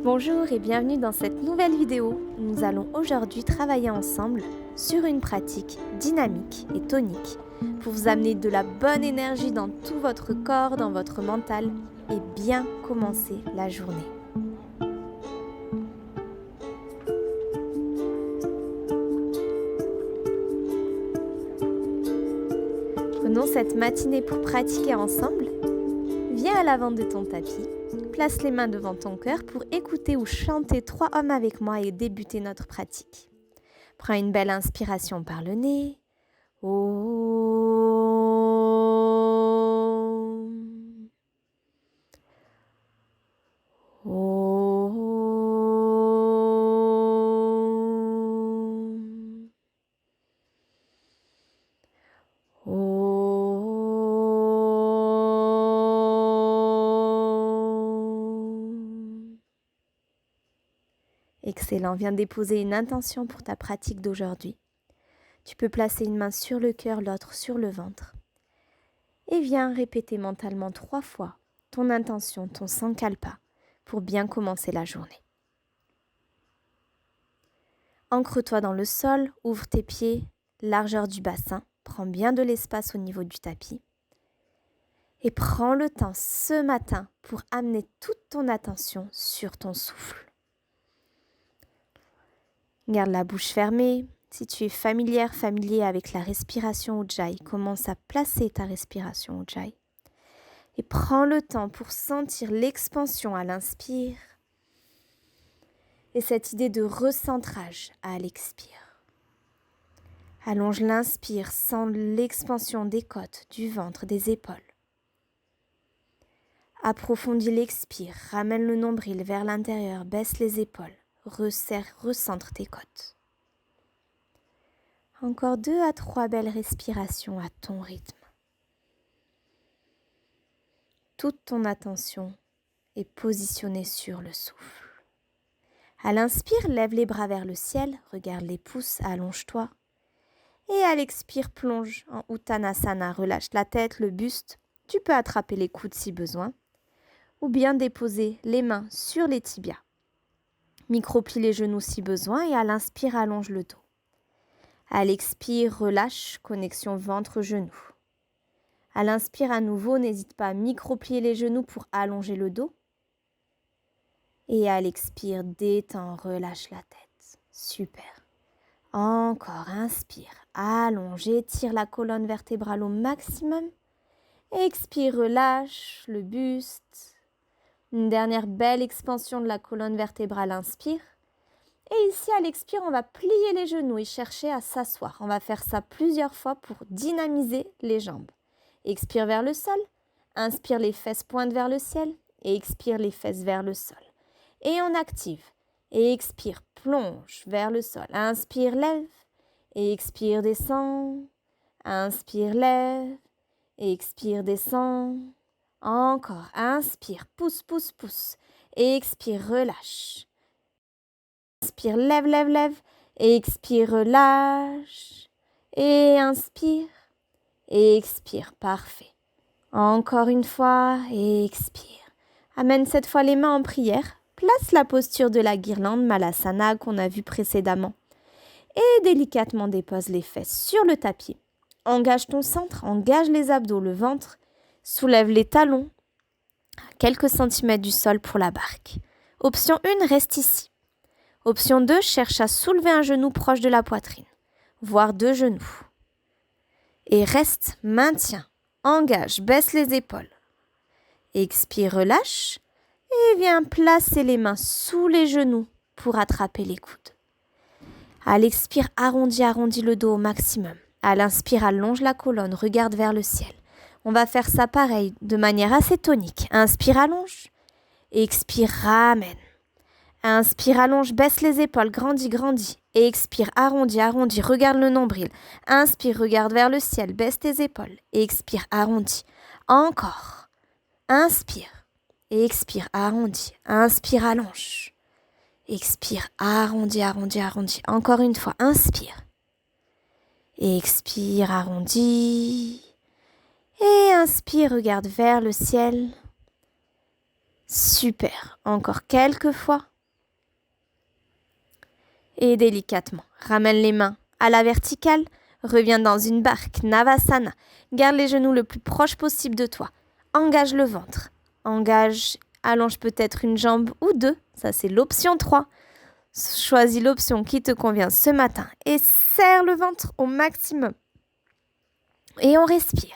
Bonjour et bienvenue dans cette nouvelle vidéo. Nous allons aujourd'hui travailler ensemble sur une pratique dynamique et tonique pour vous amener de la bonne énergie dans tout votre corps, dans votre mental et bien commencer la journée. Prenons cette matinée pour pratiquer ensemble. Viens à l'avant de ton tapis, place les mains devant ton cœur pour écouter ou chanter 3 hommes avec moi et débuter notre pratique. Prends une belle inspiration par le nez. Om. Om. Om. Excellent, viens déposer une intention pour ta pratique d'aujourd'hui. Tu peux placer une main sur le cœur, l'autre sur le ventre. Et viens répéter mentalement 3 fois ton intention, ton sankalpa, pour bien commencer la journée. Ancre-toi dans le sol, ouvre tes pieds, largeur du bassin, prends bien de l'espace au niveau du tapis. Et prends le temps ce matin pour amener toute ton attention sur ton souffle. Garde la bouche fermée. Si tu es familier avec la respiration Ujjayi, commence à placer ta respiration Ujjayi. Et prends le temps pour sentir l'expansion à l'inspire et cette idée de recentrage à l'expire. Allonge l'inspire, sens l'expansion des côtes, du ventre, des épaules. Approfondis l'expire, ramène le nombril vers l'intérieur, baisse les épaules, resserre, recentre tes côtes. Encore 2 à 3 belles respirations à ton rythme. Toute ton attention est positionnée sur le souffle. À l'inspire, lève les bras vers le ciel, regarde les pouces, allonge-toi. Et à l'expire, plonge en Uttanasana, relâche la tête, le buste. Tu peux attraper les coudes si besoin. Ou bien déposer les mains sur les tibias. Microplie les genoux si besoin et à l'inspire, allonge le dos. À l'expire, relâche, connexion ventre-genou. À l'inspire à nouveau, n'hésite pas à microplier les genoux pour allonger le dos. Et à l'expire, détends, relâche la tête. Super. Encore, inspire, allonge, étire la colonne vertébrale au maximum. Expire, relâche le buste. Une dernière belle expansion de la colonne vertébrale, inspire. Et ici, à l'expire, on va plier les genoux et chercher à s'asseoir. On va faire ça plusieurs fois pour dynamiser les jambes. Expire vers le sol, inspire, les fesses pointent vers le ciel et expire, les fesses vers le sol. Et on active. Et expire, plonge vers le sol. Inspire, lève. Et expire, descend. Inspire, lève. Et expire, descend. Encore, inspire, pousse, pousse, pousse. Et expire, relâche. Inspire, lève, lève, lève. Et expire, relâche. Et inspire. Et expire, parfait. Encore une fois, et expire. Amène cette fois les mains en prière. Place la posture de la guirlande Malasana qu'on a vu précédemment. Et délicatement dépose les fesses sur le tapis. Engage ton centre, engage les abdos, le ventre. Soulève les talons à quelques centimètres du sol pour la barque. Option 1, reste ici. Option 2, cherche à soulever un genou proche de la poitrine, voire 2 genoux. Et reste, maintiens, engage, baisse les épaules. Expire, relâche et viens placer les mains sous les genoux pour attraper les coudes. À l'expire, arrondis le dos au maximum. À l'inspire, allonge la colonne, regarde vers le ciel. On va faire ça pareil, de manière assez tonique. Inspire, allonge. Expire, ramène. Inspire, allonge, baisse les épaules, grandis, grandis. Et expire, arrondis, regarde le nombril. Inspire, regarde vers le ciel, baisse tes épaules. Et expire, arrondis. Encore. Inspire. Et expire, arrondis. Inspire, allonge. Expire, arrondis. Encore une fois, inspire. Et expire, arrondis. Et inspire, regarde vers le ciel. Super. Encore quelques fois. Et délicatement, ramène les mains à la verticale. Reviens dans une barre Navasana. Garde les genoux le plus proche possible de toi. Engage le ventre. Engage, allonge peut-être une jambe ou deux. Ça, c'est l'option 3. Choisis l'option qui te convient ce matin et serre le ventre au maximum. Et on respire.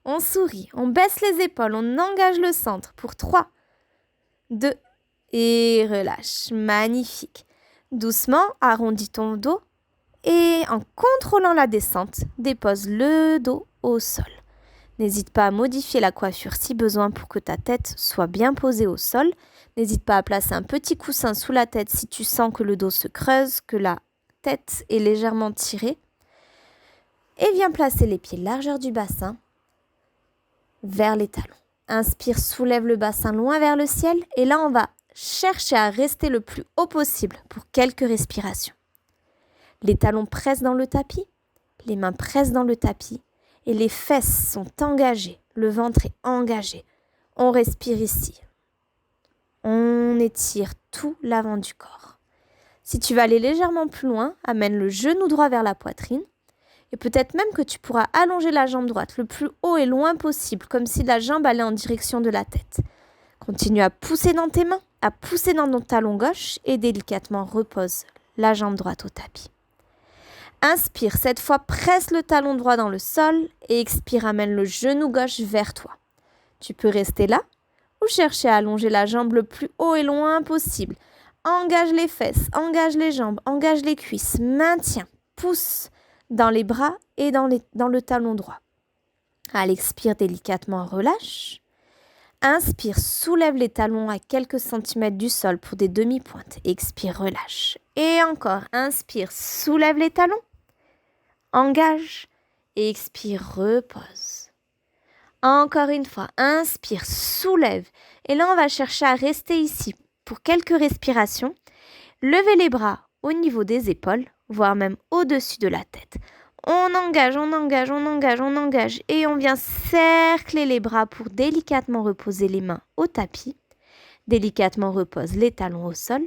On sourit. On baisse les épaules. On engage le centre pour 3, 2 et relâche. Magnifique. Doucement, arrondis ton dos. Et en contrôlant la descente, dépose le dos au sol. N'hésite pas à modifier la coiffure si besoin pour que ta tête soit bien posée au sol. N'hésite pas à placer un petit coussin sous la tête si tu sens que le dos se creuse, que la tête est légèrement tirée. Et viens placer les pieds largeur du bassin vers les talons. Inspire, soulève le bassin loin vers le ciel. Et là, on va chercher à rester le plus haut possible pour quelques respirations. Les talons pressent dans le tapis, les mains pressent dans le tapis et les fesses sont engagées, le ventre est engagé. On respire ici. On étire tout l'avant du corps. Si tu vas aller légèrement plus loin, amène le genou droit vers la poitrine et peut-être même que tu pourras allonger la jambe droite le plus haut et loin possible, comme si la jambe allait en direction de la tête. Continue à pousser dans tes mains, à pousser dans ton talon gauche et délicatement repose la jambe droite au tapis. Inspire, cette fois presse le talon droit dans le sol et expire, amène le genou gauche vers toi. Tu peux rester là ou chercher à allonger la jambe le plus haut et loin possible. Engage les fesses, engage les jambes, engage les cuisses, maintiens, pousse dans les bras et dans le talon droit. À l'expire, délicatement relâche. Inspire, soulève les talons à quelques centimètres du sol pour des demi-pointes. Expire, relâche. Et encore, inspire, soulève les talons. Engage et expire, repose. Encore une fois, inspire, soulève. Et là, on va chercher à rester ici pour quelques respirations. Levez les bras au niveau des épaules, voire même au-dessus de la tête. On engage, on engage, on engage, on engage. Et on vient cercler les bras pour délicatement reposer les mains au tapis. Délicatement repose les talons au sol.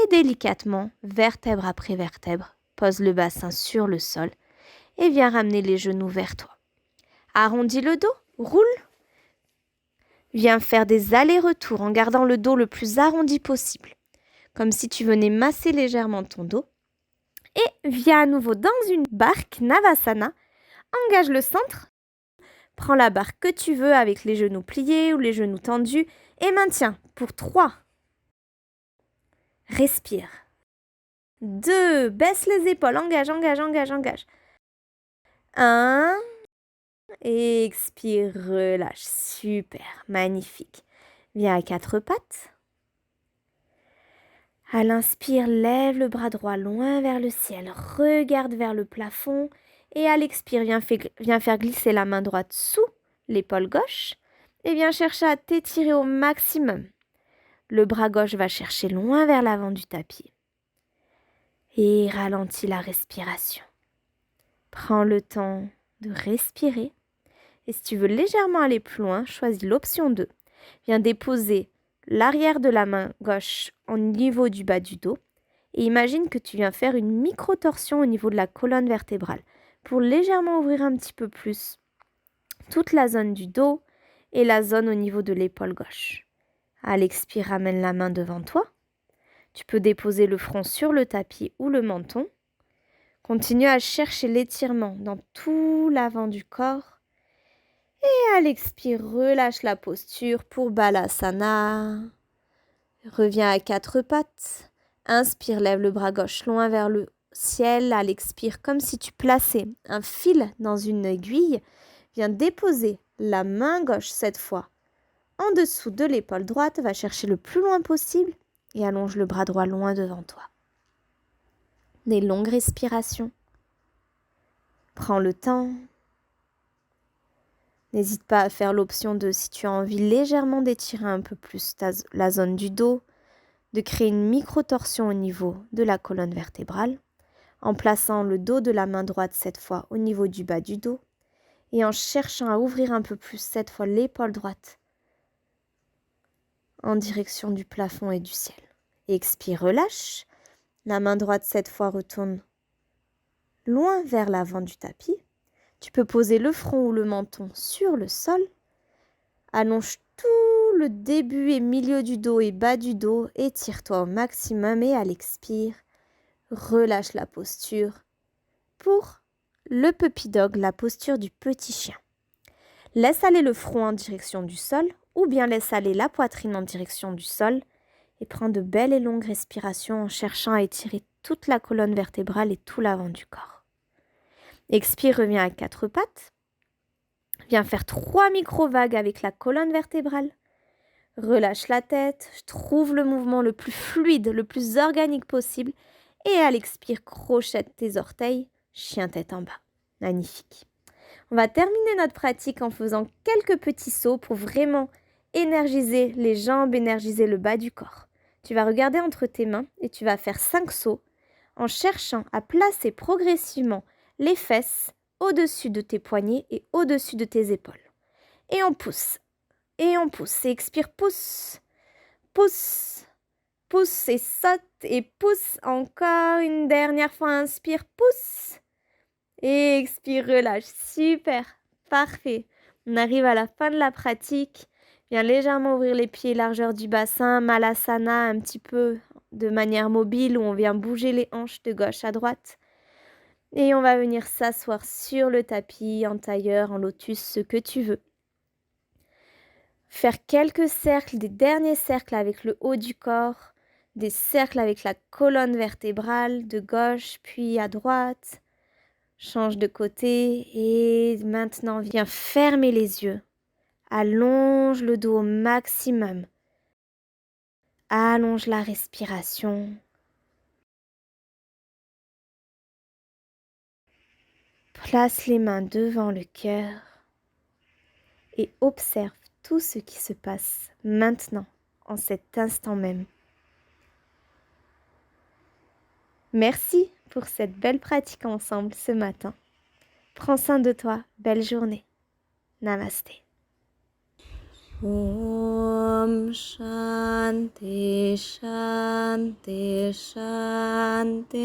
Et délicatement, vertèbre après vertèbre, pose le bassin sur le sol. Et viens ramener les genoux vers toi. Arrondis le dos, roule. Viens faire des allers-retours en gardant le dos le plus arrondi possible, comme si tu venais masser légèrement ton dos. Et viens à nouveau dans une barre Navasana. Engage le centre. Prends la barre que tu veux avec les genoux pliés ou les genoux tendus et maintiens pour 3. Respire. 2. Baisse les épaules. Engage, engage, engage, engage. 1. Expire, relâche. Super, magnifique. Viens à 4 pattes. À l'inspire, lève le bras droit loin vers le ciel. Regarde vers le plafond. Et à l'expire, viens faire glisser la main droite sous l'épaule gauche. Et viens chercher à t'étirer au maximum. Le bras gauche va chercher loin vers l'avant du tapis. Et ralentis la respiration. Prends le temps de respirer. Et si tu veux légèrement aller plus loin, choisis l'option 2. Viens déposer l'arrière de la main gauche au niveau du bas du dos. Et imagine que tu viens faire une micro-torsion au niveau de la colonne vertébrale pour légèrement ouvrir un petit peu plus toute la zone du dos et la zone au niveau de l'épaule gauche. À l'expire, ramène la main devant toi. Tu peux déposer le front sur le tapis ou le menton. Continue à chercher l'étirement dans tout l'avant du corps. Et à l'expire, relâche la posture pour Balasana. Reviens à 4 pattes. Inspire, lève le bras gauche loin vers le ciel. À l'expire, comme si tu plaçais un fil dans une aiguille. Viens déposer la main gauche cette fois en dessous de l'épaule droite. Va chercher le plus loin possible et allonge le bras droit loin devant toi. Des longues respirations. Prends le temps. N'hésite pas à faire l'option de, si tu as envie légèrement d'étirer un peu plus la zone du dos, de créer une micro-torsion au niveau de la colonne vertébrale, en plaçant le dos de la main droite cette fois au niveau du bas du dos, et en cherchant à ouvrir un peu plus cette fois l'épaule droite, en direction du plafond et du ciel. Expire, relâche. La main droite cette fois retourne loin vers l'avant du tapis. Tu peux poser le front ou le menton sur le sol. Allonge tout le début et milieu du dos et bas du dos. Étire-toi au maximum et à l'expire, relâche la posture pour le puppy dog, la posture du petit chien. Laisse aller le front en direction du sol ou bien laisse aller la poitrine en direction du sol et prends de belles et longues respirations en cherchant à étirer toute la colonne vertébrale et tout l'avant du corps. Expire, reviens à quatre pattes. Viens faire 3 micro-vagues avec la colonne vertébrale. Relâche la tête, trouve le mouvement le plus fluide, le plus organique possible et à l'expire, crochette tes orteils, chien tête en bas. Magnifique. On va terminer notre pratique en faisant quelques petits sauts pour vraiment énergiser les jambes, énergiser le bas du corps. Tu vas regarder entre tes mains et tu vas faire 5 sauts en cherchant à placer progressivement les fesses au-dessus de tes poignets et au-dessus de tes épaules. Et on pousse. Et on pousse. Et expire, pousse. Pousse. Pousse et saute et pousse. Encore une dernière fois. Inspire, pousse. Et expire, relâche. Super. Parfait. On arrive à la fin de la pratique. Viens légèrement ouvrir les pieds, largeur du bassin. Malasana, un petit peu de manière mobile où on vient bouger les hanches de gauche à droite. Et on va venir s'asseoir sur le tapis, en tailleur, en lotus, ce que tu veux. Faire quelques cercles, des derniers cercles avec le haut du corps, des cercles avec la colonne vertébrale, de gauche puis à droite. Change de côté et maintenant viens fermer les yeux. Allonge le dos au maximum. Allonge la respiration. Place les mains devant le cœur et observe tout ce qui se passe maintenant, en cet instant même. Merci pour cette belle pratique ensemble ce matin. Prends soin de toi, belle journée. Namasté. Om Shanti Shanti Shanti.